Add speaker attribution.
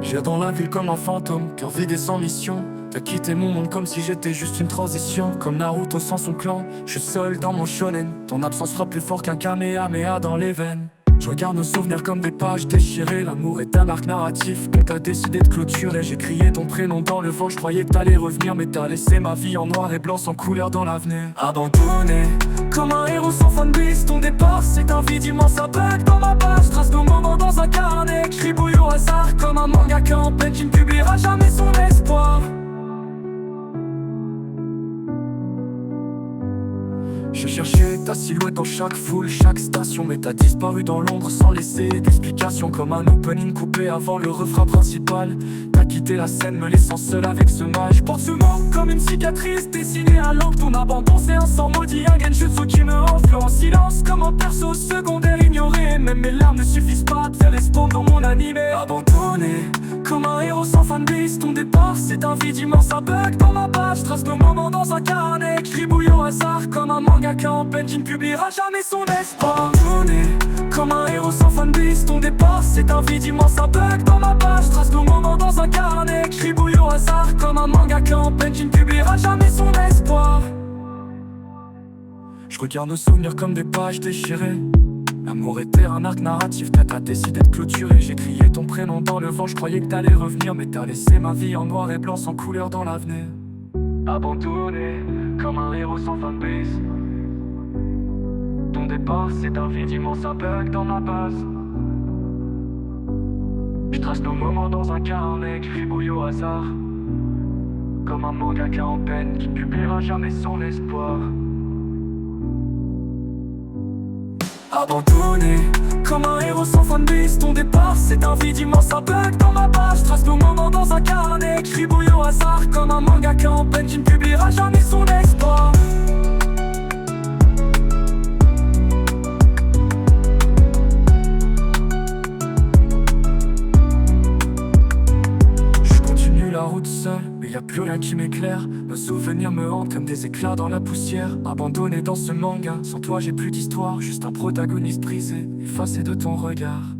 Speaker 1: J'ai dans la ville comme un fantôme, cœur vide et sans mission. T'as quitté mon monde comme si j'étais juste une transition. Comme Naruto sans son clan, je suis seul dans mon shonen. Ton absence frappe plus fort qu'un Kamehameha dans les veines. Je regarde nos souvenirs comme des pages déchirées. L'amour est un arc narratif que t'as décidé de clôturer. J'ai crié ton prénom dans le vent, je croyais que t'allais revenir. Mais t'as laissé ma vie en noir et blanc sans couleur dans l'avenir. Abandonné, comme un héros sans fanbase. Ton départ c'est un vide immense, un bug dans ma page. Trace nos moments dans un carnet, j'tribouille au hasard. Comme un mangaka en peine qui ne publiera jamais son espoir. J'ai cherché ta silhouette dans chaque foule, chaque station. Mais t'as disparu dans l'ombre sans laisser d'explication. Comme un opening coupé avant le refrain principal. T'as quitté la scène me laissant seul avec ce mal. Je porte ce mot comme une cicatrice dessinée à l'encre. Ton abandon c'est un sang maudit, un genjutsu qui me enfle en silence. Comme un perso secondaire ignoré. Même mes larmes ne suffisent pas à te faire respondre dans mon animé. Abandonné, comme un héros sans fanbase. Ton départ c'est un vide immense, un bug dans ma page. Trace nos moments dans un carnet, j'tribouille au hasard. Comme un mangaka en peine qui ne publiera jamais son espoir. Abandonné, comme un héros sans fanbase. Ton départ c'est un vide immense, un bug dans ma page. Trace nos moments dans un carnet, j'tribouille au hasard. Comme un mangaka en peine qui ne publiera jamais son espoir. Je regarde nos souvenirs comme des pages déchirées. L'amour était un arc narratif que t'as décidé de clôturer. J'ai crié ton prénom dans le vent, je croyais que t'allais revenir. Mais t'as laissé ma vie en noir et blanc sans couleur dans l'avenir. Abandonné, comme un héros sans fanbase. Ton départ c'est un vide immense, un bug dans ma base. Je trace nos moments dans un carnet, j'tribouille au hasard. Comme un mangaka en peine qui ne publiera jamais son espoir. Abandonné, comme un héros sans fanbase. Ton départ c'est un vide immense, un bug dans ma page. Trace nos moments dans un carnet, j'tribouille au hasard. Comme un mangaka en peine qui ne publiera jamais son espoir. Je continue la route seul, mais y a plus rien qui m'éclaire. Nos souvenirs me hantent comme des éclats dans la poussière. Abandonné dans ce manga, sans toi j'ai plus d'histoire. Juste un protagoniste brisé, effacé de ton regard.